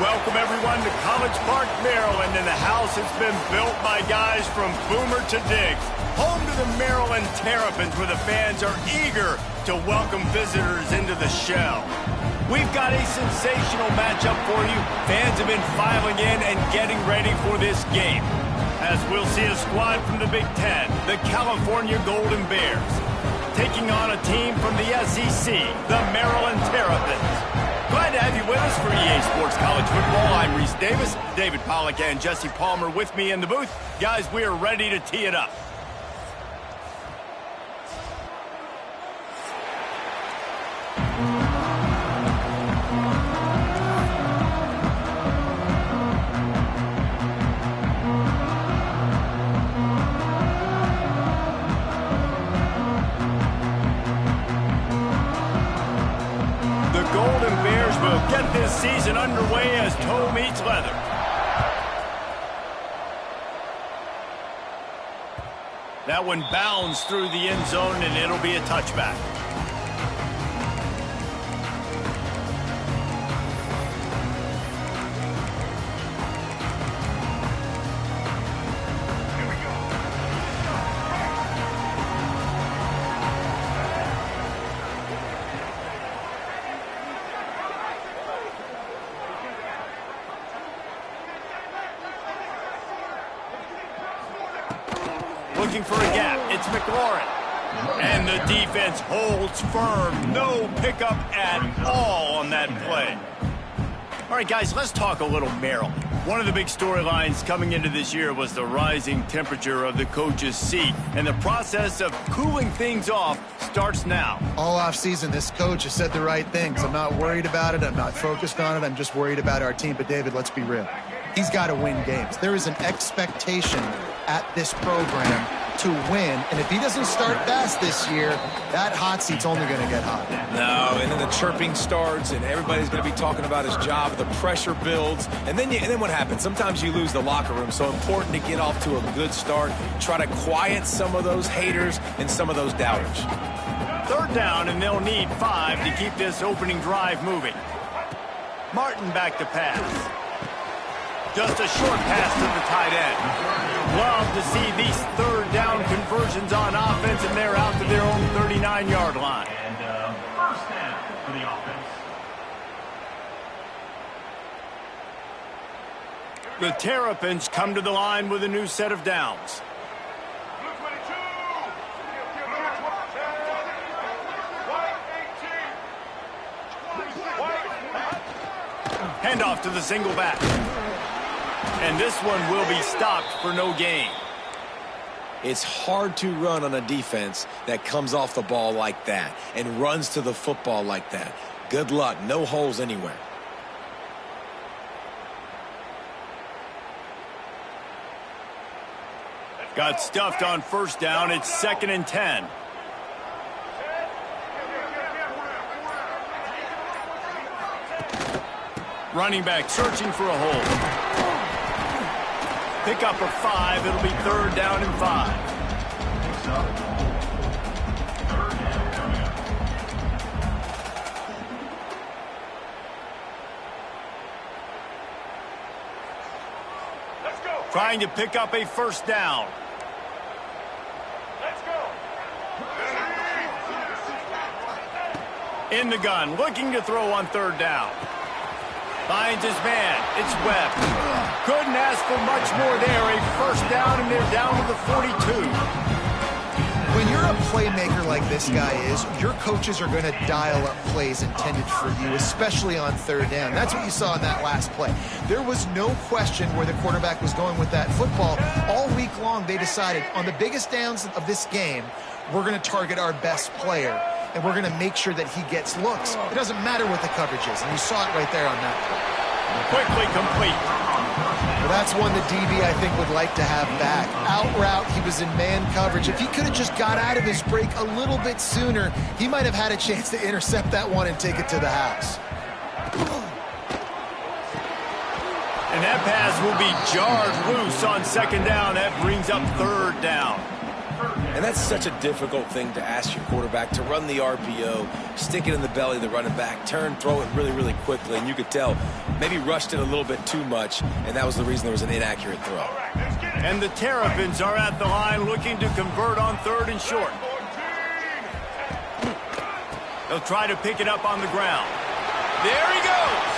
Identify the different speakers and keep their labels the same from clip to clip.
Speaker 1: Welcome, everyone, to College Park, Maryland, and the house has been built by guys from Boomer to Diggs. Home to the Maryland Terrapins, where the fans are eager to welcome visitors into the shell. We've got a sensational matchup for you. Fans have been filing in and getting ready for this game, as we'll see a squad from the Big Ten, the California Golden Bears, taking on a team from the SEC, the Maryland Terrapins. Glad to have you with us for EA Sports College Football. I'm Reese Davis, David Pollack, and Jesse Palmer with me in the booth. Guys, we are ready to tee it up. Get this season underway as toe meets leather. That one bounds through the end zone, and it'll be a touchback. Looking for a gap. It's McLaurin. And the defense holds firm. No pickup at all on that play. All right, guys, let's talk a little Maryland. One of the big storylines coming into this year was the rising temperature of the coach's seat. And the process of cooling things off starts now.
Speaker 2: All offseason, this coach has said the right things. I'm not worried about it. I'm not focused on it. I'm just worried about our team. But, David, let's be real. He's got to win games. There is an expectation at this program to win, and if he doesn't start fast this year, that hot seat's only going to get hot.
Speaker 3: No, and then the chirping starts, and everybody's going to be talking about his job. The pressure builds, and then what happens? Sometimes you lose the locker room. So important to get off to a good start. Try to quiet some of those haters and some of those doubters.
Speaker 1: Third down, and they'll need 5 to keep this opening drive moving. Martin back to pass. Just a short pass to the tight end. Love to see these third down conversions on offense, and they're out to their own 39-yard line.
Speaker 4: And first down for the offense.
Speaker 1: The Terrapins come to the line with a new set of downs. Handoff to the single back. And this one will be stopped for no gain.
Speaker 3: It's hard to run on a defense that comes off the ball like that and runs to the football like that. Good luck. No holes anywhere.
Speaker 1: Got stuffed on first down. It's 2nd and 10. Running back searching for a hole. Pick up a 5. It'll be 3rd down and 5.
Speaker 4: Let's go.
Speaker 1: Trying to pick up a first down.
Speaker 4: Let's go.
Speaker 1: In the gun, looking to throw on 3rd down. Finds his man. It's Webb. Couldn't ask for much more there. A first down, and they're down to the 42.
Speaker 2: When you're a playmaker like this guy is, your coaches are going to dial up plays intended for you, especially on 3rd down. That's what you saw in that last play. There was no question where the quarterback was going with that football. All week long, they decided on the biggest downs of this game, we're going to target our best player, and we're going to make sure that he gets looks. It doesn't matter what the coverage is, and you saw it right there on that play.
Speaker 1: Quickly complete.
Speaker 2: Well, that's one the DB, I think, would like to have back. Out route, he was in man coverage. If he could have just got out of his break a little bit sooner, he might have had a chance to intercept that one and take it to the house.
Speaker 1: And that pass will be jarred loose on 2nd down. That brings up 3rd down.
Speaker 3: And that's such a difficult thing to ask your quarterback, to run the RPO, stick it in the belly of the running back, turn, throw it really, really quickly. And you could tell maybe rushed it a little bit too much, and that was the reason there was an inaccurate throw.
Speaker 1: And the Terrapins are at the line looking to convert on 3rd and short. They'll try to pick it up on the ground. There he goes.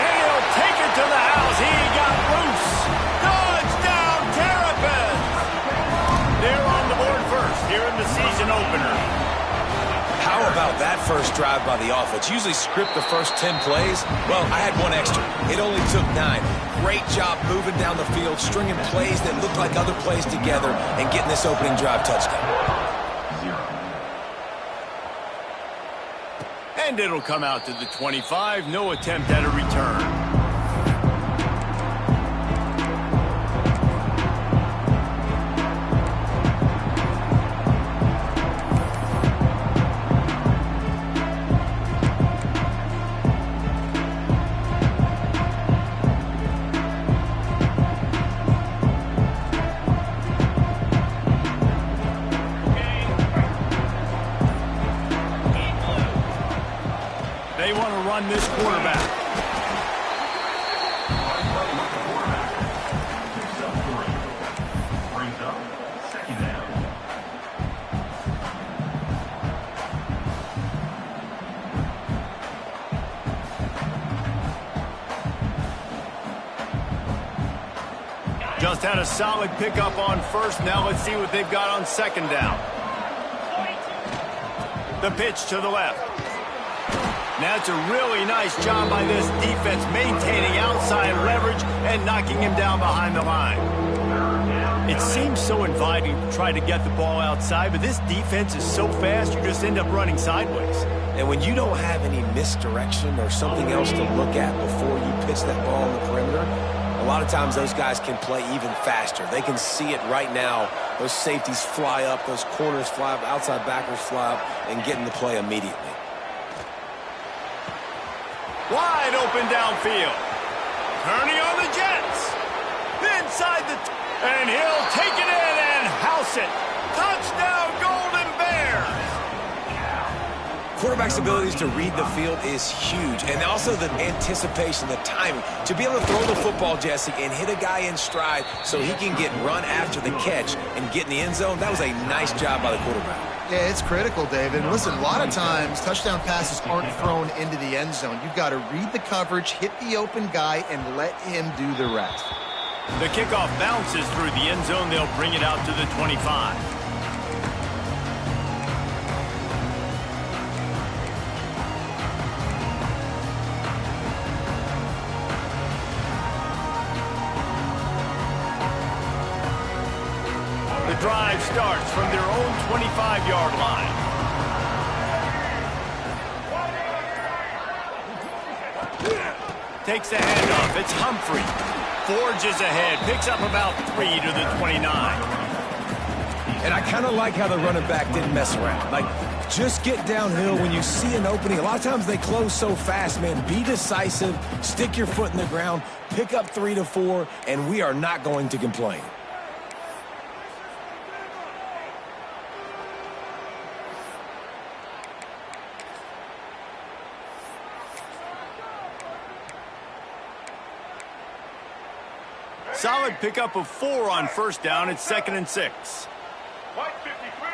Speaker 1: And he'll take it to the house. He got loose. Touchdown, Terrapins. They're on the board first here in the season opener.
Speaker 3: How about that first drive by the offense? Usually script the first 10 plays. Well, I had one extra. It only took 9. Great job moving down the field, stringing plays that looked like other plays together, and getting this opening drive touchdown.
Speaker 1: And it'll come out to the 25. No attempt at a return. They want to run this quarterback.
Speaker 4: Brings up 2nd down.
Speaker 1: Just had a solid pickup on 1st. Now let's see what they've got on 2nd down. The pitch to the left. That's a really nice job by this defense, maintaining outside leverage and knocking him down behind the line. It seems so inviting to try to get the ball outside, but this defense is so fast, you just end up running sideways.
Speaker 3: And when you don't have any misdirection or something else to look at before you pitch that ball on the perimeter, a lot of times those guys can play even faster. They can see it right now. Those safeties fly up, those corners fly up, outside backers fly up, and get in the play immediately.
Speaker 1: Wide open downfield. Turning on the Jets. Inside and he'll take it in and house it. Touchdown, Golden Bears.
Speaker 3: Quarterback's abilities to read the field is huge, and also the anticipation, the timing. To be able to throw the football, Jesse, and hit a guy in stride so he can get run after the catch and get in the end zone, that was a nice job by the quarterback.
Speaker 2: Yeah, it's critical, David. Listen, a lot of times touchdown passes aren't thrown into the end zone. You've got to read the coverage, hit the open guy, and let him do the rest.
Speaker 1: The kickoff bounces through the end zone. They'll bring it out to the 25. The drive starts from their own 25-yard line. Takes the handoff. It's Humphrey. Forges ahead. Picks up about 3 to the 29.
Speaker 3: And I kind of like how the running back didn't mess around. Like, just get downhill when you see an opening. A lot of times they close so fast, man. Be decisive. Stick your foot in the ground. Pick up 3 to 4, and we are not going to complain.
Speaker 1: Solid pickup of 4 on first down. It's 2nd and 6.
Speaker 4: White 53.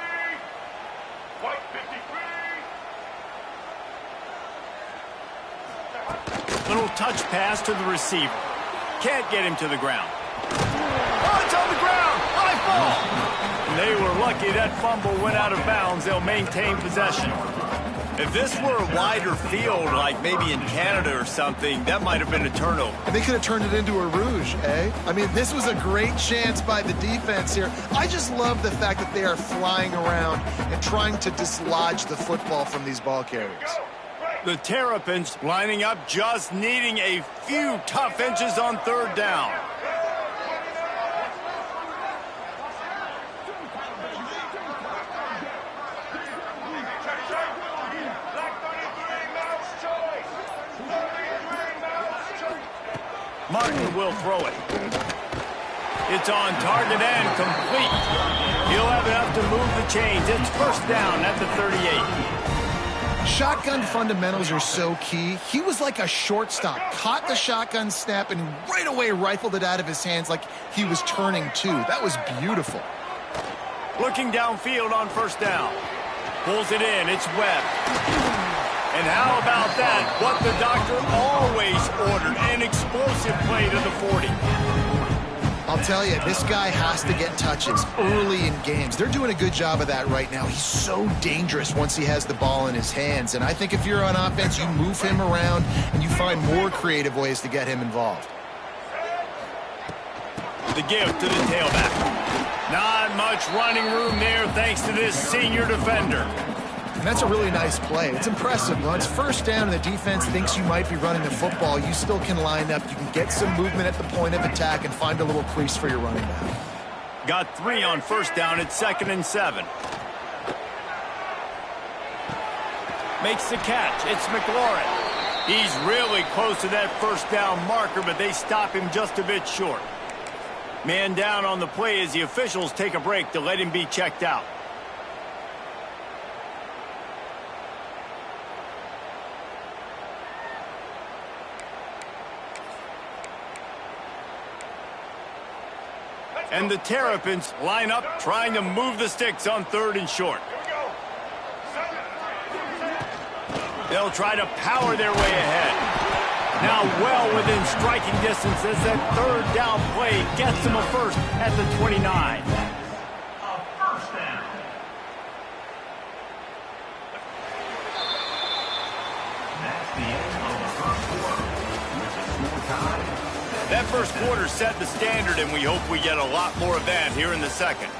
Speaker 4: White 53.
Speaker 1: Little touch pass to the receiver. Can't get him to the ground. Oh, it's on the ground. High ball. They were lucky that fumble went out of bounds. They'll maintain possession. If this were a wider field, like maybe in Canada or something, that might have been a turnover.
Speaker 2: And they could have turned it into a rouge, eh? I mean, this was a great chance by the defense here. I just love the fact that they are flying around and trying to dislodge the football from these ball carriers.
Speaker 1: The Terrapins lining up, just needing a few tough inches on third down. Martin will throw it. It's on target and complete. He'll have enough to move the chains. It's first down at the 38.
Speaker 2: Shotgun fundamentals are so key. He was like a shortstop, caught the shotgun snap and right away rifled it out of his hands like he was turning two. That was beautiful.
Speaker 1: Looking downfield on first down. Pulls it in. It's Webb. And how about that? What the doctor always ordered. An explosive play to the 40.
Speaker 2: I'll tell you, this guy has to get touches early in games. They're doing a good job of that right now. He's so dangerous once he has the ball in his hands. And I think if you're on offense, you move him around and you find more creative ways to get him involved.
Speaker 1: The give to the tailback. Not much running room there thanks to this senior defender.
Speaker 2: And that's a really nice play. It's impressive. When it's first down and the defense thinks you might be running the football, you still can line up. You can get some movement at the point of attack and find a little crease for your running back.
Speaker 1: Got 3 on first down at 2nd and 7. Makes the catch. It's McLaurin. He's really close to that first down marker, but they stop him just a bit short. Man down on the play as the officials take a break to let him be checked out. And the Terrapins line up trying to move the sticks on 3rd and short. They'll try to power their way ahead. Now well within striking distance as that 3rd down play gets them a first at the 29.
Speaker 4: A first down. That's the end of the first quarter. With the score tied.
Speaker 1: That first quarter set the standard, and we hope we get a lot more of that here in the second.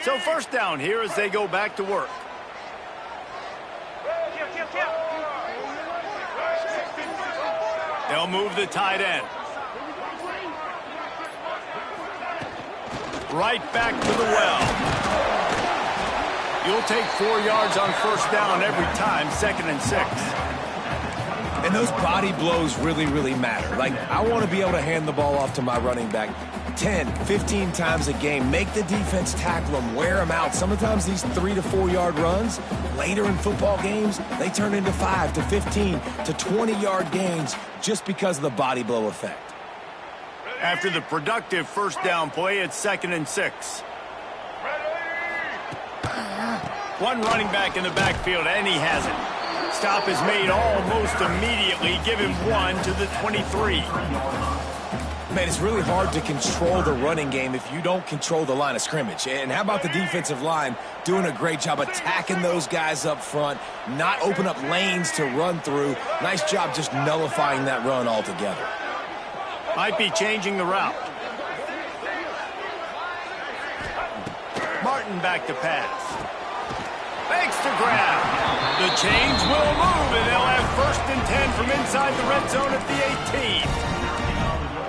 Speaker 1: So first down here as they go back to work. They'll move the tight end. Right back to the well. You'll take 4 yards on first down every time, 2nd and 6.
Speaker 3: And those body blows really, really matter. Like, I want to be able to hand the ball off to my running back 10, 15 times a game. Make the defense tackle them, wear them out. Sometimes these 3 to 4 yard runs, later in football games, they turn into 5 to 15 to 20 yard gains just because of the body blow effect.
Speaker 1: After the productive first down play, it's 2nd and 6. One running back in the backfield, and he has it. Stop is made almost immediately. Give him 1 to the 23.
Speaker 3: Man, it's really hard to control the running game if you don't control the line of scrimmage. And how about the defensive line doing a great job attacking those guys up front, not open up lanes to run through. Nice job just nullifying that run altogether.
Speaker 1: Might be changing the route. Martin back to pass. Fakes to grab. The chains will move, and they'll have 1st and 10 from inside the red zone at the 18.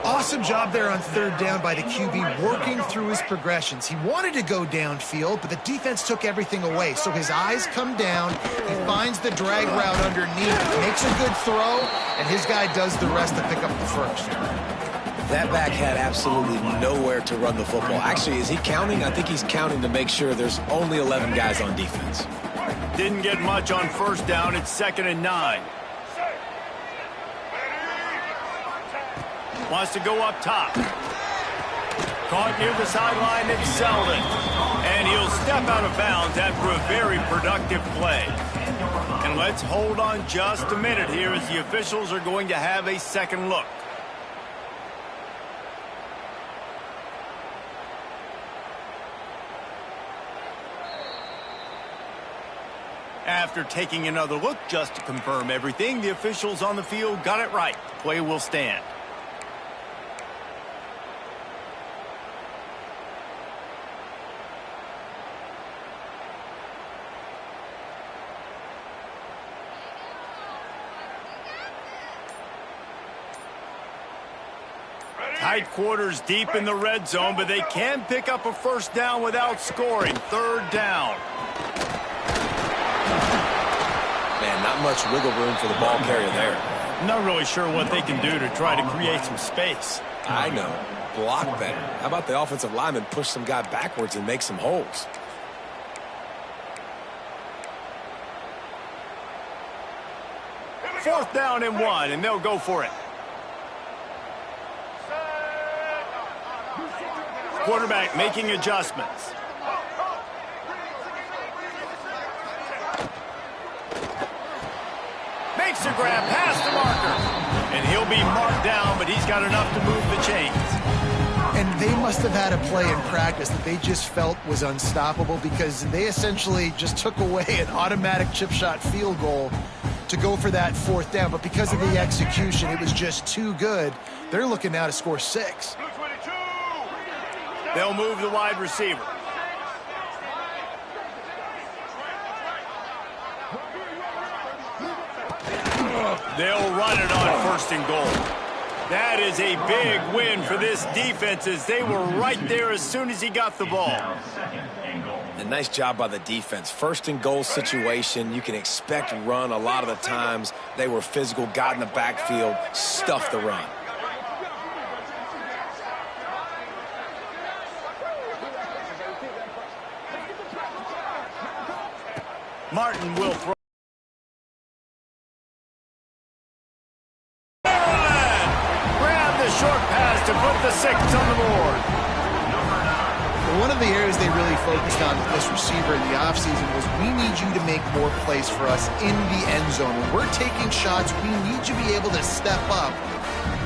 Speaker 2: Awesome job there on 3rd down by the QB, working through his progressions. He wanted to go downfield, but the defense took everything away. So his eyes come down, he finds the drag route underneath, makes a good throw, and his guy does the rest to pick up the first.
Speaker 3: That back had absolutely nowhere to run the football. Actually, is he counting? I think he's counting to make sure there's only 11 guys on defense.
Speaker 1: Didn't get much on first down. It's 2nd and 9. Wants to go up top. Caught near the sideline, it's Selden. And he'll step out of bounds after a very productive play. And let's hold on just a minute here as the officials are going to have a second look. After taking another look just to confirm everything, the officials on the field got it right. Play will stand. Tight quarters deep in the red zone, but they can pick up a first down without scoring. 3rd down.
Speaker 3: much wiggle room for the ball carrier there.
Speaker 1: Not really sure what they can do to try to create some space.
Speaker 3: I know. Block better. How about the offensive lineman push some guy backwards and make some holes?
Speaker 1: Fourth down and 1, and they'll go for it. Quarterback making adjustments. Makes a grab past the marker. And he'll be marked down, but he's got enough to move the chains.
Speaker 2: And they must have had a play in practice that they just felt was unstoppable because they essentially just took away an automatic chip shot field goal to go for that fourth down. But because of the execution, it was just too good. They're looking now to score 6.
Speaker 1: They'll move the wide receiver. They'll run it on first and goal. That is a big win for this defense as they were right there as soon as he got the ball.
Speaker 3: A nice job by the defense. First and goal situation, you can expect run a lot of the times. They were physical, got in the backfield, stuffed the run.
Speaker 1: Martin will throw. Short pass to put the 6 on the board.
Speaker 2: One of the areas they really focused on with this receiver in the offseason was we need you to make more plays for us in the end zone. When we're taking shots, we need you to be able to step up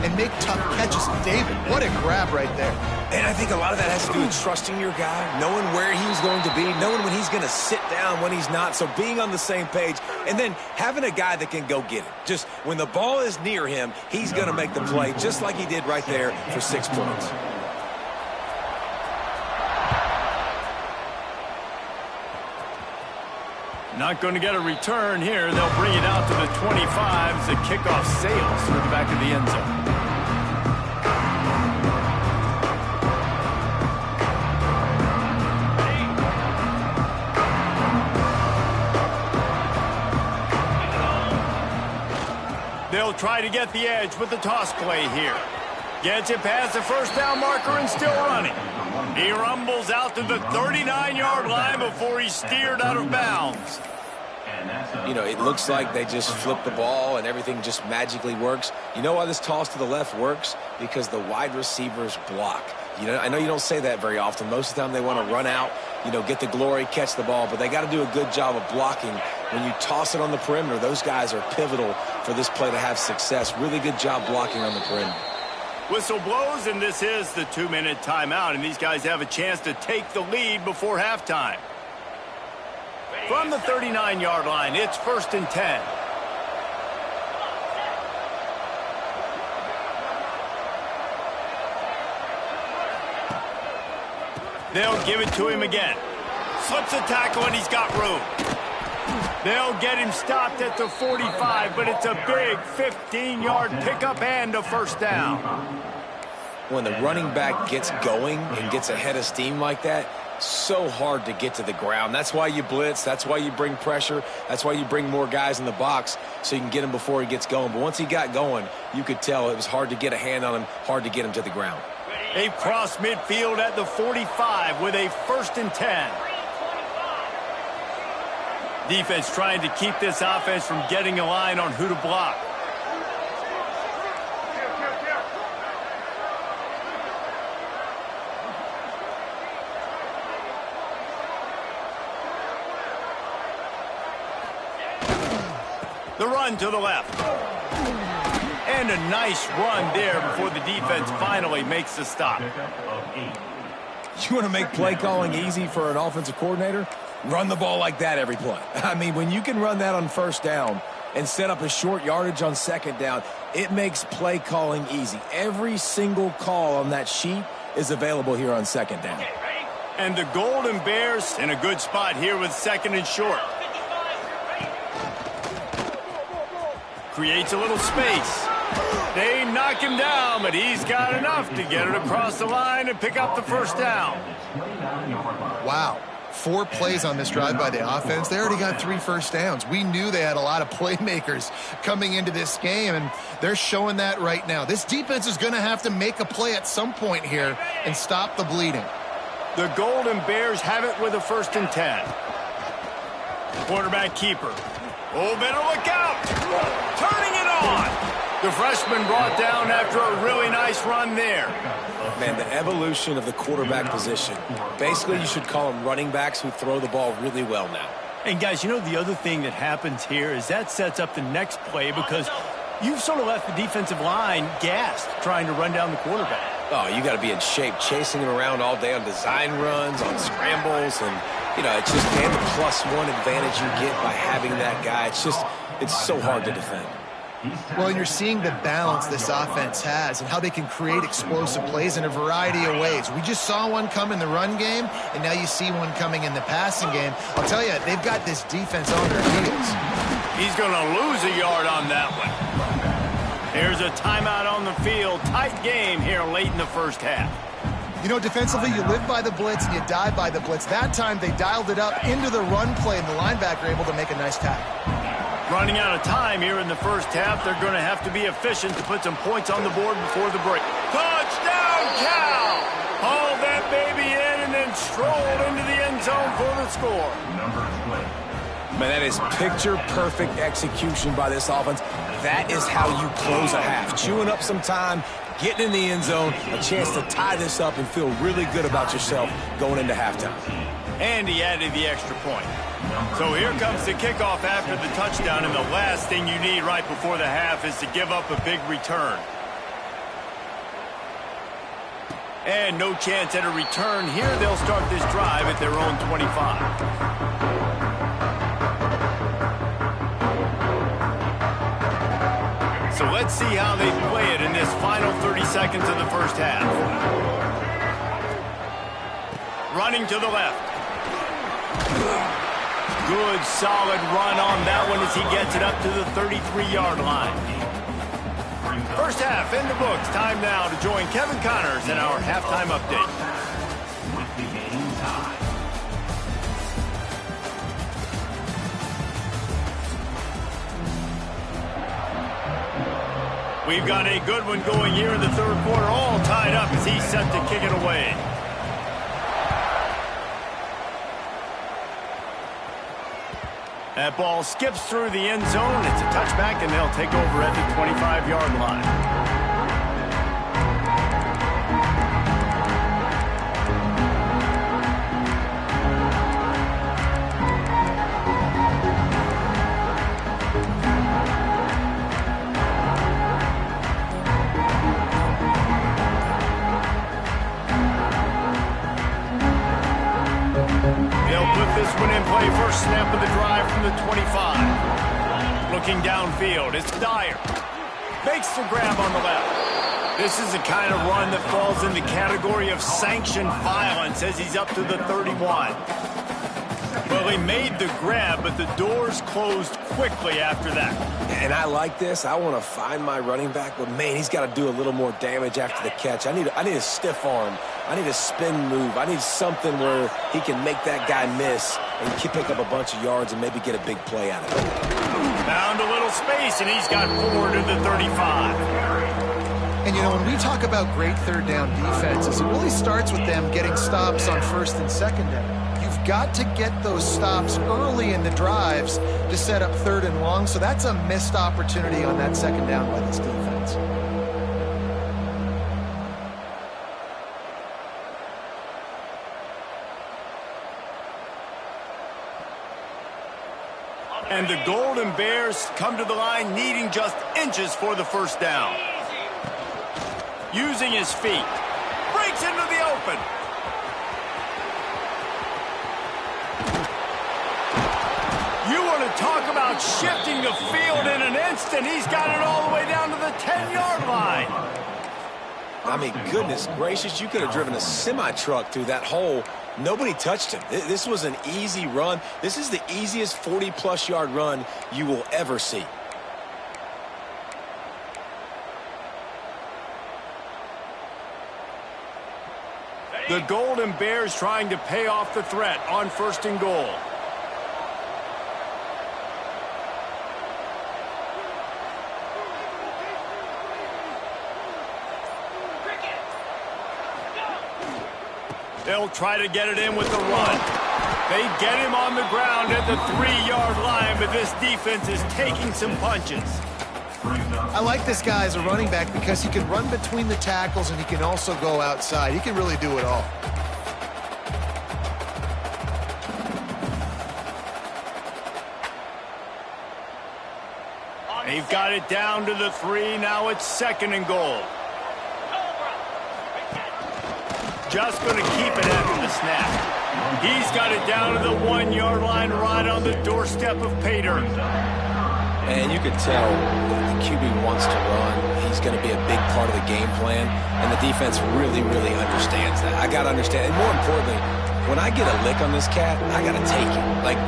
Speaker 2: and make tough catches. David, what a grab right there.
Speaker 3: And I think a lot of that has to do with trusting your guy, knowing where he's going to be, knowing when he's going to sit down, when he's not, so being on the same page, and then having a guy that can go get it. Just when the ball is near him, he's going to make the play, just like he did right there for 6 points.
Speaker 1: Not going to get a return here. They'll bring it out to the 25 as the kickoff sails through the back of the end zone. They'll try to get the edge with the toss play here. Gets it past the first down marker and still running. He rumbles out to the 39-yard line before he's steered out of bounds.
Speaker 3: You know, it looks like they just flip the ball and everything just magically works. You know why this toss to the left works? Because the wide receivers block. You know, I know you don't say that very often. Most of the time they want to run out, you know, get the glory, catch the ball, but they got to do a good job of blocking. When you toss it on the perimeter, those guys are pivotal for this play to have success. Really good job blocking on the perimeter.
Speaker 1: Whistle blows, and this is the 2-minute timeout, and these guys have a chance to take the lead before halftime. From the 39-yard line, it's 1st and 10. They'll give it to him again. Slips a tackle, and he's got room. They'll get him stopped at the 45, but it's a big 15-yard pickup and a first down.
Speaker 3: When the running back gets going and gets ahead of steam like that, so hard to get to the ground. That's why you blitz. That's why you bring pressure. That's why you bring more guys in the box so you can get him before he gets going. But once he got going, you could tell it was hard to get a hand on him, hard to get him to the ground.
Speaker 1: They've crossed midfield at the 45 with a 1st and 10. Defense trying to keep this offense from getting a line on who to block. The run to the left. And a nice run there before the defense finally makes the stop.
Speaker 3: You want to make play calling easy for an offensive coordinator? Run the ball like that every play. I mean, when you can run that on first down and set up a short yardage on second down, it makes play calling easy. Every single call on that sheet is available here on second down.
Speaker 1: And the Golden Bears in a good spot here with 2nd and short. Creates a little space. They knock him down, but he's got enough to get it across the line and pick up the first down.
Speaker 2: Wow. 4 plays on this drive by the offense. They already got 3 first downs. We knew they had a lot of playmakers coming into this game, and they're showing that right now. This defense is going to have to make a play at some point here and stop the bleeding.
Speaker 1: The Golden Bears have it with a 1st and 10. Quarterback keeper. Oh, better look out. Turning it on. The freshman brought down after a really nice run there.
Speaker 3: Man, the evolution of the quarterback position. Basically, you should call them running backs who throw the ball really well now.
Speaker 1: And guys, you know the other thing that happens here is that sets up the next play because you've sort of left the defensive line gassed trying to run down the quarterback.
Speaker 3: Oh, you got to be in shape, chasing him around all day on design runs, on scrambles, and, you know, it's just, man, the +1 advantage you get by having that guy. It's so hard to defend.
Speaker 2: Well, and you're seeing the balance this offense has and how they can create explosive plays in a variety of ways. We just saw one come in the run game, and now you see one coming in the passing game. I'll tell you, they've got this defense on their heels.
Speaker 1: He's going to lose a yard on that one. Here's a timeout on the field. Tight game here late in the first half.
Speaker 2: You know, defensively, you live by the blitz and you die by the blitz. That time, they dialed it up into the run play, and the linebacker able to make a nice tackle.
Speaker 1: Running out of time here in the first half. They're going to have to be efficient to put some points on the board before the break. Touchdown, Cal! Hauled that baby in and then strolled into the end zone for the score.
Speaker 3: Man, that is picture-perfect execution by this offense. That is how you close a half. Chewing up some time, getting in the end zone, a chance to tie this up and feel really good about yourself going into halftime.
Speaker 1: And he added the extra point. So here comes the kickoff after the touchdown, and the last thing you need right before the half is to give up a big return. And no chance at a return here. They'll start this drive at their own 25. So let's see how they play it in this final 30 seconds of the first half. Running to the left. Good, solid run on that one as he gets it up to the 33-yard line. First half in the books. Time now to join Kevin Connors in our halftime update.
Speaker 4: With the game tie.
Speaker 1: We've got a good one going here in the third quarter, all tied up as he's set to kick it away. That ball skips through the end zone. It's a touchback, and they'll take over at the 25-yard line. This one in play, first snap of the drive from the 25. Looking downfield, it's Dyer. Makes the grab on the left. This is the kind of run that falls in the category of sanctioned violence as he's up to the 31. Well, he made the grab, but the doors closed quickly after that.
Speaker 3: And I like this. I want to find my running back, but, man, he's got to do a little more damage after the catch. I need a stiff arm. I need a spin move. I need something where he can make that guy miss and pick up a bunch of yards and maybe get a big play out of it.
Speaker 1: Found a little space, and he's got forward to the 35.
Speaker 2: And, you know, when we talk about great third down defenses, it really starts with them getting stops on first and second down. You've got to get those stops early in the drives to set up third and long, so that's a missed opportunity on that second down by this defense.
Speaker 1: And the Golden Bears come to the line needing just inches for the first down. Using his feet. Breaks into the open. You want to talk about shifting the field in an instant. He's got it all the way down to the 10-yard line.
Speaker 3: I mean, goodness gracious, you could have driven a semi-truck through that hole. Nobody touched him. This was an easy run. This is the easiest 40-plus yard run you will ever see.
Speaker 1: The Golden Bears trying to pay off the threat on 1st and goal. They'll try to get it in with the run. They get him on the ground at the 3-yard line, but this defense is taking some punches.
Speaker 2: I like this guy as a running back because he can run between the tackles and he can also go outside. He can really do it all.
Speaker 1: They've got it down to the 3. Now it's 2nd and goal. Just going to keep it after the snap. He's got it down to the 1-yard line right on the doorstep of pay dirt.
Speaker 3: And you can tell the QB wants to run. He's going to be a big part of the game plan, and the defense really, really understands that. I got to understand, and more importantly, when I get a lick on this cat, I got to take it. Like,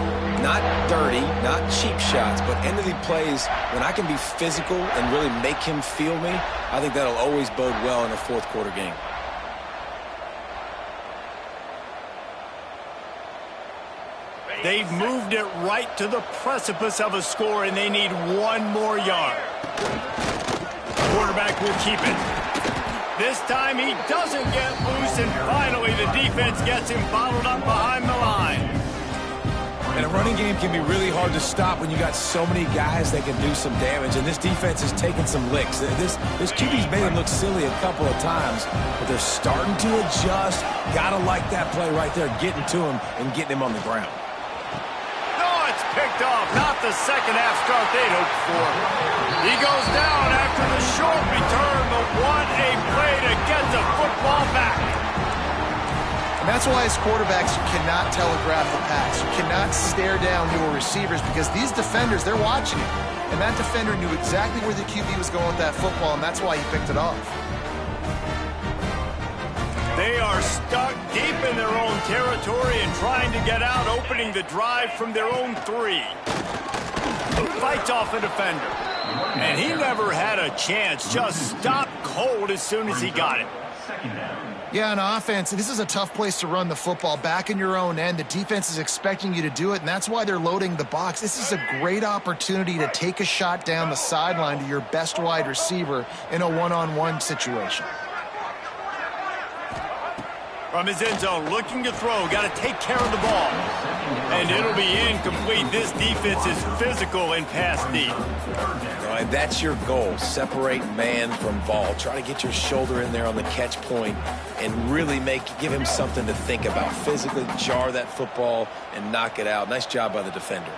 Speaker 3: not dirty, not cheap shots, but end of the plays, when I can be physical and really make him feel me, I think that'll always bode well in a 4th quarter game.
Speaker 1: They've moved it right to the precipice of a score, and they need 1 more yard. Quarterback will keep it. This time he doesn't get loose, and finally the defense gets him bottled up behind the line.
Speaker 3: And a running game can be really hard to stop when you got so many guys that can do some damage, and this defense is taking some licks. This QB's made him look silly a couple of times, but they're starting to adjust. Gotta like that play right there, getting to him and getting him on the ground.
Speaker 1: Picked off, not the second-half start they'd hoped for. He goes down after the short return, but what a play to get the football back.
Speaker 2: And that's why as quarterbacks, you cannot telegraph the pass. You cannot stare down your receivers because these defenders, they're watching it. And that defender knew exactly where the QB was going with that football, and that's why he picked it off.
Speaker 1: They are stuck deep in their own territory and trying to get out, opening the drive from their own 3. Fights off a defender. And he never had a chance, just stopped cold as soon as he got it.
Speaker 2: Yeah, on offense, this is a tough place to run the football. Back in your own end, the defense is expecting you to do it, and that's why they're loading the box. This is a great opportunity to take a shot down the sideline to your best wide receiver in a one-on-one situation.
Speaker 1: From his end zone, looking to throw, got to take care of the ball. And it'll be incomplete. This defense is physical and pass deep.
Speaker 3: And that's your goal, separate man from ball. Try to get your shoulder in there on the catch point and really give him something to think about. Physically jar that football and knock it out. Nice job by the defender.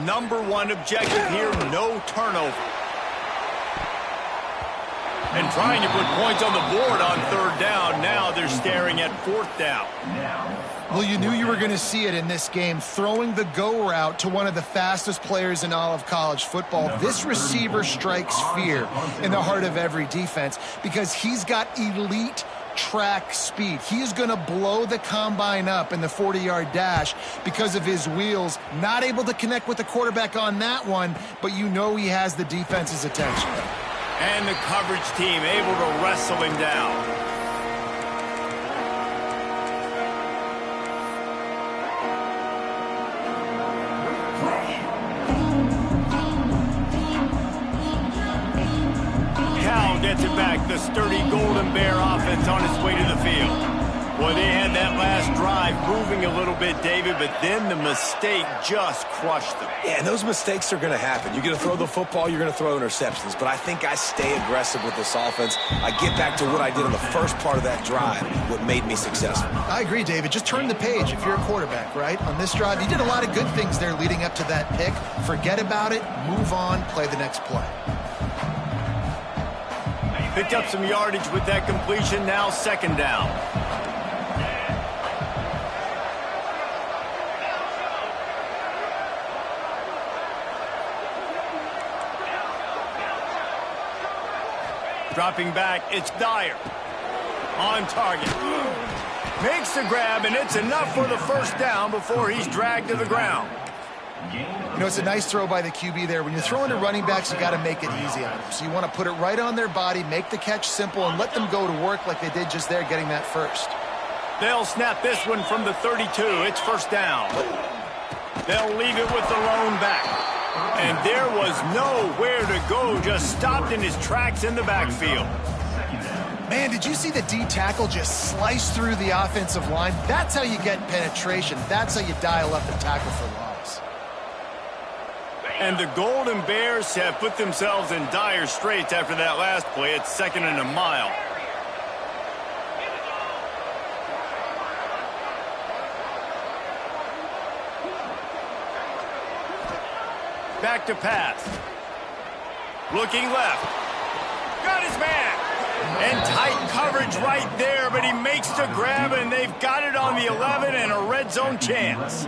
Speaker 1: Number 1 objective here, no turnover. And trying to put points on the board on 3rd down. Now they're staring at 4th down.
Speaker 2: Well, you knew you were going to see it in this game, throwing the go route to one of the fastest players in all of college football. This receiver strikes fear in the heart of every defense because he's got elite track speed. He is going to blow the combine up in the 40-yard dash because of his wheels. Not able to connect with the quarterback on that one, but you know he has the defense's attention.
Speaker 1: And the coverage team able to wrestle him down. Gets it back, the sturdy Golden Bear offense on its way to the field. Boy, they had that last drive moving a little bit, David, but then the mistake just crushed them.
Speaker 3: Yeah, and those mistakes are going to happen. You're going to throw the football, you're going to throw interceptions, but I think I stay aggressive with this offense. I get back to what I did in the first part of that drive, what made me successful.
Speaker 2: I agree, David. Just turn the page if you're a quarterback, right? On this drive, you did a lot of good things there leading up to that pick. Forget about it, move on, play the next play.
Speaker 1: Picked up some yardage with that completion, now 2nd down. Dropping back, it's Dyer. On target. Makes the grab, and it's enough for the 1st down before he's dragged to the ground.
Speaker 2: You know, it's a nice throw by the QB there. When you're throwing to running backs, you got to make it easy on them. So you want to put it right on their body, make the catch simple, and let them go to work like they did just there, getting that first.
Speaker 1: They'll snap this one from the 32. It's first down. They'll leave it with the lone back. And there was nowhere to go, just stopped in his tracks in the backfield.
Speaker 2: Man, did you see the D tackle just slice through the offensive line? That's how you get penetration. That's how you dial up the tackle for loss.
Speaker 1: And the Golden Bears have put themselves in dire straits after that last play. It's 2nd and a mile. Back to pass. Looking left. Got his man. And tight coverage right there, but he makes the grab, and they've got it on the 11 and a red zone chance.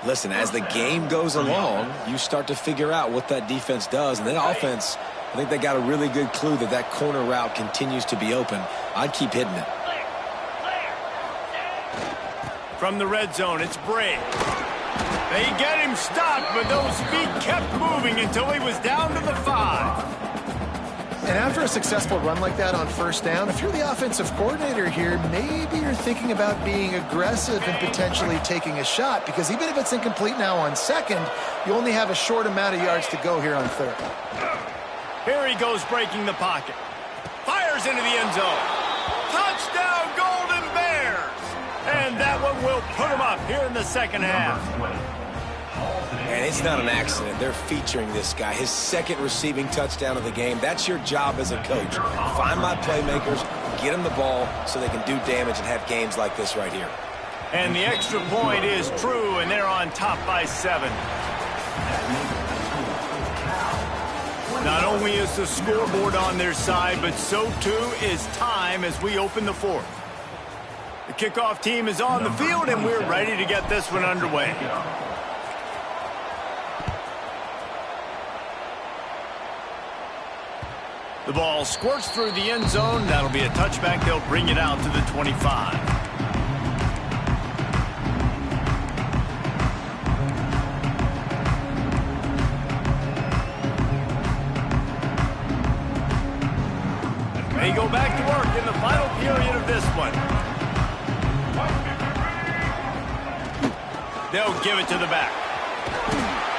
Speaker 3: Listen, as the game goes along, you start to figure out what that defense does. And that offense, I think they got a really good clue that that corner route continues to be open. I'd keep hitting it.
Speaker 1: From the red zone, it's Bray. They get him stopped, but those feet kept moving until he was down to the 5.
Speaker 2: And after a successful run like that on first down, if you're the offensive coordinator here, maybe you're thinking about being aggressive and potentially taking a shot, because even if it's incomplete now on second, you only have a short amount of yards to go here on third.
Speaker 1: Here he goes, breaking the pocket. Fires into the end zone. Touchdown, Golden Bears! And that one will put him up here in the second half.
Speaker 3: And it's not an accident. They're featuring this guy. His 2nd receiving touchdown of the game. That's your job as a coach. Find my playmakers, get them the ball so they can do damage and have games like this right here.
Speaker 1: And the extra point is true, and they're on top by 7. Not only is the scoreboard on their side, but so too is time as we open the 4th. The kickoff team is on the field, and we're ready to get this one underway. The ball squirts through the end zone. That'll be a touchback. They'll bring it out to the 25. They go back to work in the final period of this one. They'll give it to the back.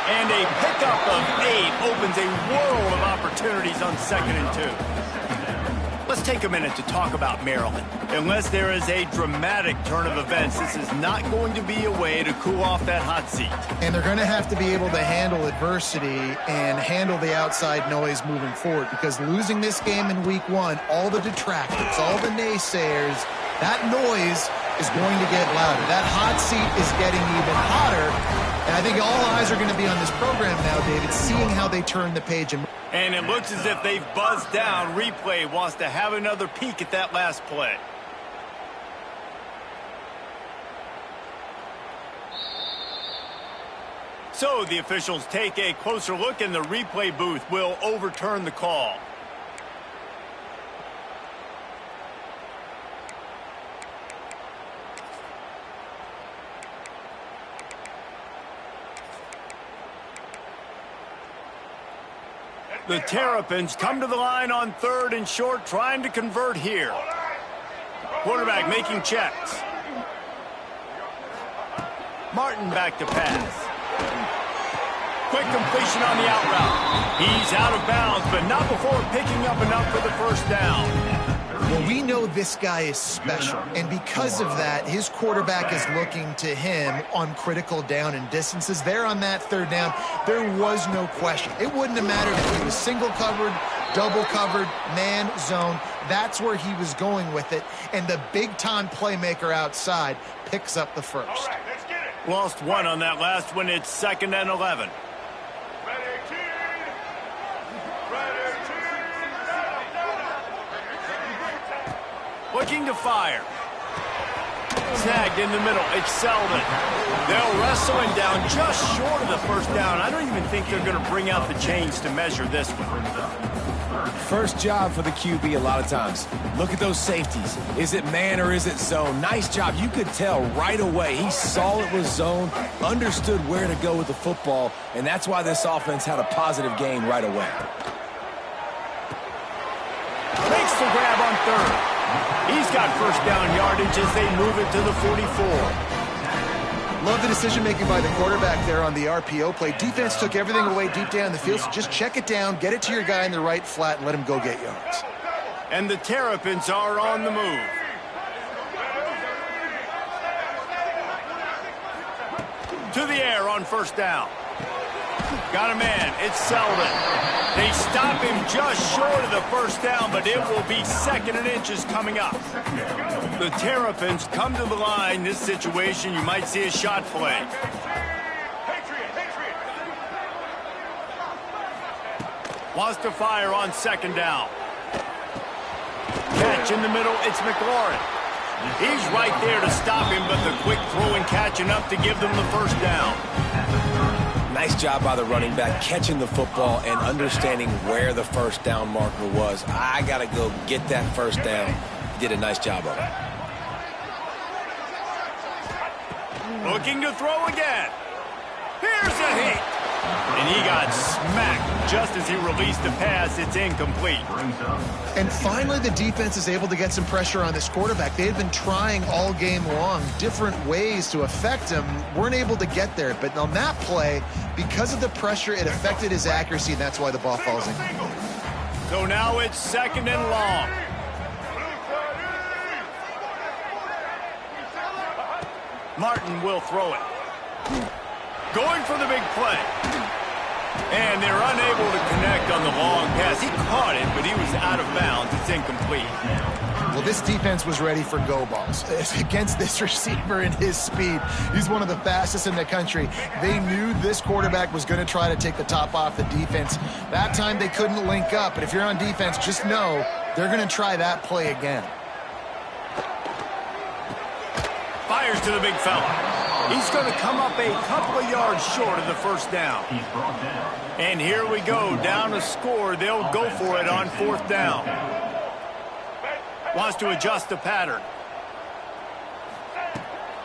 Speaker 1: And a pickup of 8 opens a world of opportunities on 2nd and 2. Let's take a minute to talk about Maryland. Unless there is a dramatic turn of events, this is not going to be a way to cool off that hot seat.
Speaker 2: And they're going to have to be able to handle adversity and handle the outside noise moving forward, because losing this game in week 1, all the detractors, all the naysayers, that noise is going to get louder. That hot seat is getting even hotter. And I think all eyes are going to be on this program now, David, seeing how they turn the page.
Speaker 1: And it looks as if they've buzzed down. Replay wants to have another peek at that last play. So the officials take a closer look, and the replay booth will overturn the call. The Terrapins come to the line on 3rd and short, trying to convert here. Quarterback making checks. Martin back to pass. Quick completion on the out route. He's out of bounds, but not before picking up enough for the first down.
Speaker 2: Well, we know this guy is special, and because of that, his quarterback is looking to him on critical down and distances. There on that 3rd down, there was no question. It wouldn't have mattered if he was single covered, double covered, man, zone. That's where he was going with it, and the big-time playmaker outside picks up the first.
Speaker 1: All right, let's get it. Lost 1 on that last one. It's 2nd and 11. Looking to fire. Snagged in the middle. It's Selden. They'll wrestle him down just short of the first down. I don't even think they're going to bring out the chains to measure this one.
Speaker 3: First job for the QB a lot of times. Look at those safeties. Is it man or is it zone? Nice job. You could tell right away. He saw it was zone, understood where to go with the football, and that's why this offense had a positive gain right away.
Speaker 1: Makes the grab on third. He's got first down yardage as they move it to the 44.
Speaker 2: Love the decision-making by the quarterback there on the RPO play. Defense took everything away deep down the field, so just check it down, get it to your guy in the right flat, and let him go get yards.
Speaker 1: And the Terrapins are on the move. To the air on first down. Got a man. It's Selden. They stop him just short of the first down, but it will be 2nd and inches coming up. The Terrapins come to the line. This situation, you might see a shot play. Wants to fire on 2nd down. Catch in the middle. It's McLaurin. He's right there to stop him, but the quick throw and catch enough to give them the first down.
Speaker 3: Nice job by the running back, catching the football and understanding where the first down marker was. I got to go get that first down. He did a nice job of it.
Speaker 1: Looking to throw again. Here's a hit. And he got smacked just as he released the pass. It's incomplete.
Speaker 2: And finally, the defense is able to get some pressure on this quarterback. They had been trying all game long different ways to affect him. Weren't able to get there. But on that play, because of the pressure, it affected his accuracy, and that's why the ball falls in.
Speaker 1: So now it's 2nd and long. Martin will throw it. Going for the big play. And they're unable to connect on the long pass. He caught it, but he was out of bounds. It's incomplete.
Speaker 2: Well, this defense was ready for go balls. Against this receiver and his speed, he's one of the fastest in the country. They knew this quarterback was going to try to take the top off the defense. That time they couldn't link up, but if you're on defense, just know they're going to try that play again.
Speaker 1: Fires to the big fella. He's going to come up a couple of yards short of the first down. And here we go, down a score. They'll go for it on 4th down. Wants to adjust the pattern.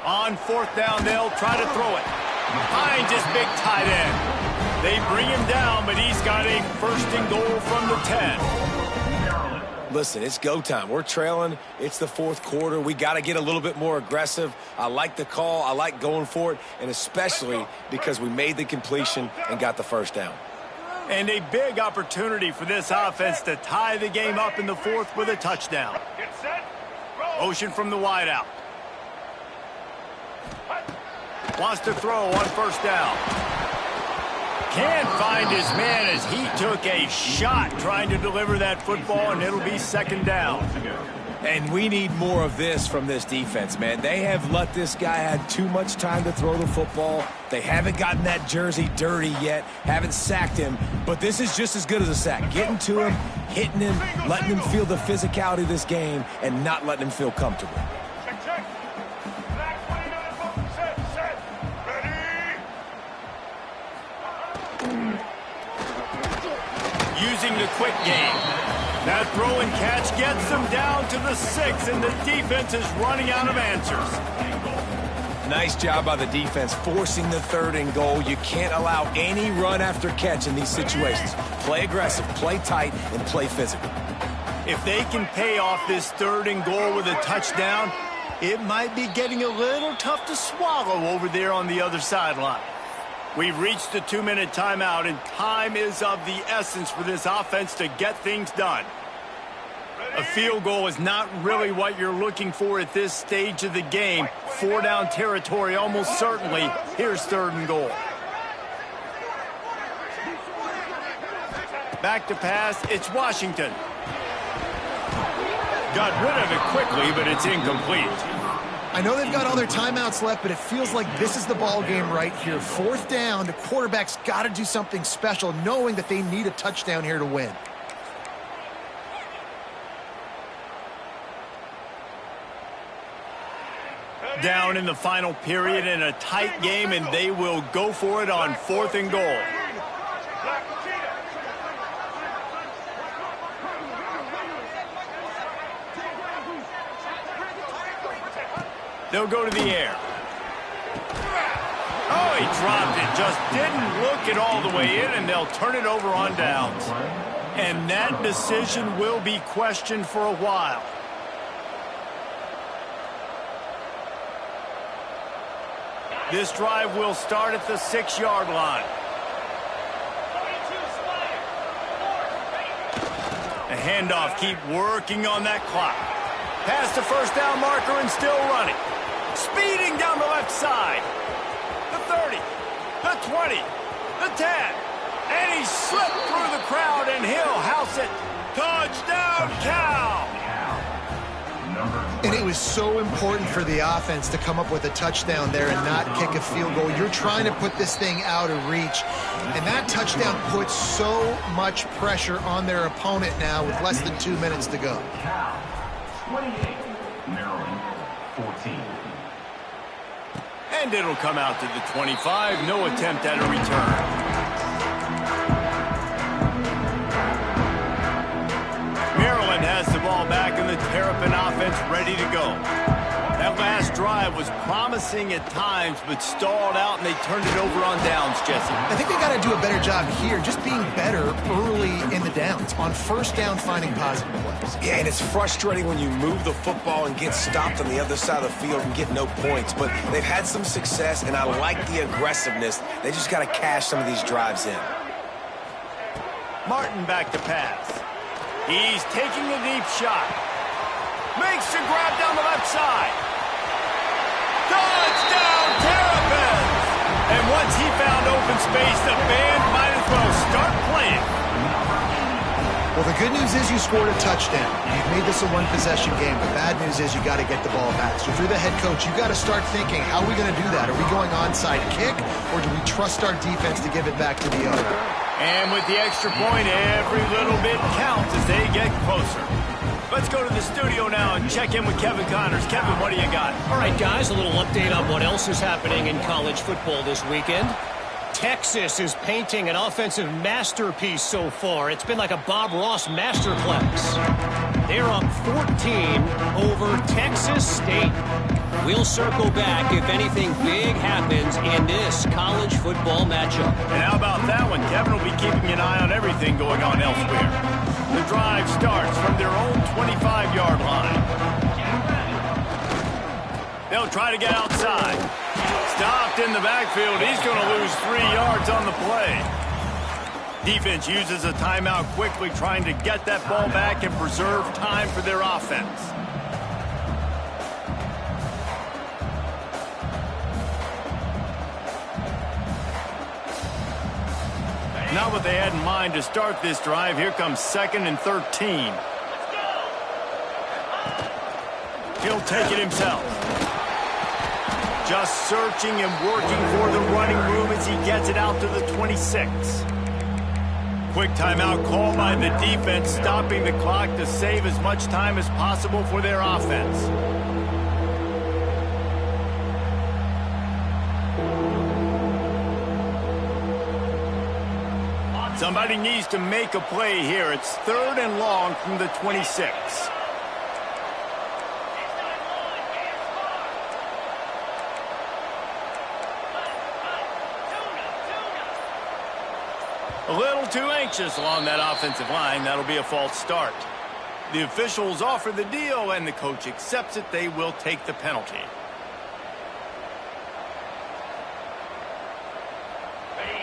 Speaker 1: On 4th down, they'll try to throw it. Behind his big tight end. They bring him down, but he's got a 1st and goal from the 10.
Speaker 3: Listen, it's go time. We're trailing. It's the 4th quarter. We got to get a little bit more aggressive. I like the call. I like going for it, and especially because we made the completion and got the first down.
Speaker 1: And a big opportunity for this offense to tie the game up in the 4th with a touchdown. Motion from the wideout. Wants to throw on first down. Can't find his man as he took a shot trying to deliver that football, and it'll be 2nd down.
Speaker 3: And we need more of this from this defense, man. They have let this guy have too much time to throw the football. They haven't gotten that jersey dirty yet, haven't sacked him, but this is just as good as a sack. Getting to him, hitting him, letting him feel the physicality of this game, and not letting him feel comfortable.
Speaker 1: Using the quick game. That throw and catch gets them down to the 6, and the defense is running out of answers.
Speaker 3: Nice job by the defense, forcing the 3rd and goal. You can't allow any run after catch in these situations. Play aggressive, play tight, and play physical.
Speaker 1: If they can pay off this 3rd and goal with a touchdown, it might be getting a little tough to swallow over there on the other sideline. We've reached the 2-minute timeout, and time is of the essence for this offense to get things done. A field goal is not really what you're looking for at this stage of the game. 4-down territory almost certainly. Here's 3rd and goal. Back to pass. It's Washington. Got rid of it quickly, but it's incomplete.
Speaker 2: I know they've got all their timeouts left, but it feels like this is the ball game right here. 4th down, the quarterback's got to do something special, knowing that they need a touchdown here to win.
Speaker 1: Down in the final period in a tight game, and they will go for it on 4th and goal. They'll go to the air. Oh, he dropped it. Just didn't look it all the way in, and they'll turn it over on downs. And that decision will be questioned for a while. This drive will start at the 6-yard line. The handoff, keep working on that clock. Past the first down marker and still running. Speeding down the left side. The 30, the 20, the 10. And he slipped through the crowd and he'll house it. Touchdown, Cal!
Speaker 2: And it was so important for the offense to come up with a touchdown there and not kick a field goal. You're trying to put this thing out of reach. And that touchdown puts so much pressure on their opponent now with less than 2 minutes to go.
Speaker 4: Cal, 28, Maryland, 14.
Speaker 1: And it'll come out to the 25. No attempt at a return. Maryland has the ball back and the Terrapin offense ready to go. That last drive was promising at times, but stalled out, and they turned it over on downs, Jesse.
Speaker 2: I think they got to do a better job here, just being better early in the downs. On first down, finding positive plays.
Speaker 3: Yeah, and it's frustrating when you move the football and get stopped on the other side of the field and get no points. But they've had some success, and I like the aggressiveness. They just got to cash some of these drives in.
Speaker 1: Martin back to pass. He's taking a deep shot. Makes the grab down the left side. Touchdown, Terrapins! And once he found open space, the band might as well start playing.
Speaker 2: Well, the good news is you scored a touchdown. You've made this a one-possession game. The bad news is you got to get the ball back. So if you're the head coach, you got to start thinking, how are we going to do that? Are we going onside kick, or do we trust our defense to give it back to the other?
Speaker 1: And with the extra point, every little bit counts as they get closer. Let's go to the studio now and check in with Kevin Connors. Kevin, what do you got?
Speaker 5: All right, guys, a little update on what else is happening in college football this weekend. Texas is painting an offensive masterpiece so far. It's been like a Bob Ross masterclass. They're up 14 over Texas State. We'll circle back if anything big happens in this college football matchup.
Speaker 1: And how about that one? Kevin will be keeping an eye on everything going on elsewhere. The drive starts from their own 25-yard line. They'll try to get outside. Stopped in the backfield. He's going to lose 3 yards on the play. Defense uses a timeout quickly, trying to get that ball back and preserve time for their offense. Not what they had in mind to start this drive. Here comes 2nd and 13. He'll take it himself. Just searching and working for the running room as he gets it out to the 26. Quick timeout call by the defense, stopping the clock to save as much time as possible for their offense. Somebody needs to make a play here. It's 3rd and long from the 26. A little too anxious along that offensive line. That'll be a false start. The officials offer the deal, and the coach accepts it. They will take the penalty.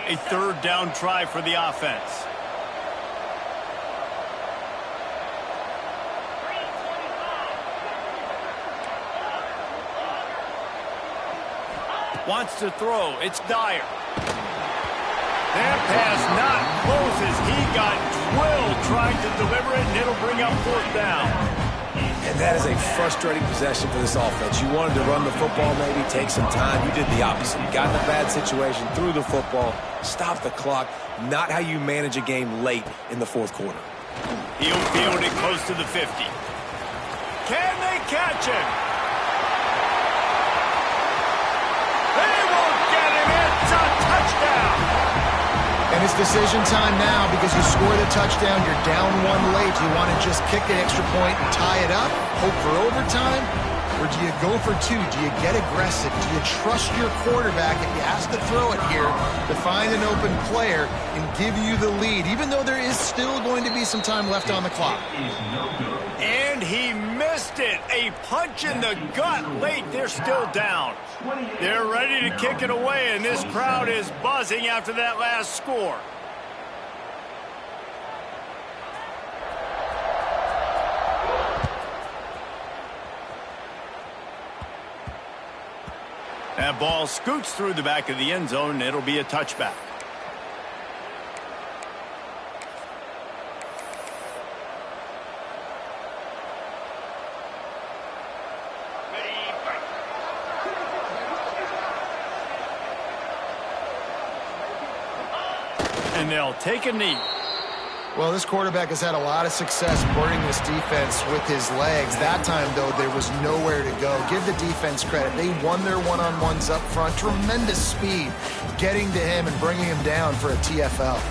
Speaker 1: A 3rd down try for the offense. Wants to throw. It's Dyer. That pass not close as he got drilled trying to deliver it, and it'll bring up 4th down.
Speaker 3: And that is a frustrating possession for this offense. You wanted to run the football, maybe take some time. You did the opposite. You got in a bad situation, threw the football, stopped the clock. Not how you manage a game late in the 4th quarter.
Speaker 1: He'll field it close to the 50. Can they catch him? They won't get him. It's a touchdown.
Speaker 2: And it's decision time now because you score the touchdown, you're down 1 late. You want to just kick an extra point and tie it up, hope for overtime? Or do you go for two? Do you get aggressive? Do you trust your quarterback if he has to throw it here to find an open player and give you the lead, even though there is still going to be some time left on the clock?
Speaker 1: And he missed it. A punch in the gut late. They're still down. They're ready to kick it away, and this crowd is buzzing after that last score. That ball scoots through the back of the end zone, and it'll be a touchback. And they'll take a knee.
Speaker 2: Well, this quarterback has had a lot of success burning this defense with his legs. That time, though, there was nowhere to go. Give the defense credit. They won their one-on-ones up front. Tremendous speed getting to him and bringing him down for a TFL.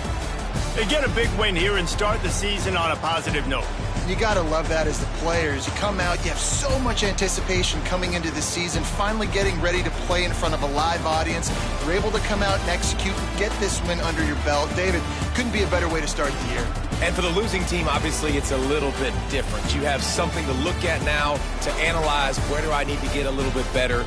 Speaker 1: They get a big win here and start the season on a positive note.
Speaker 2: You got to love that as the players. You come out, you have so much anticipation coming into the season, finally getting ready to play in front of a live audience. You're able to come out and execute and get this win under your belt. David, couldn't be a better way to start the year.
Speaker 3: And for the losing team, obviously, it's a little bit different. You have something to look at now to analyze, where do I need to get a little bit better.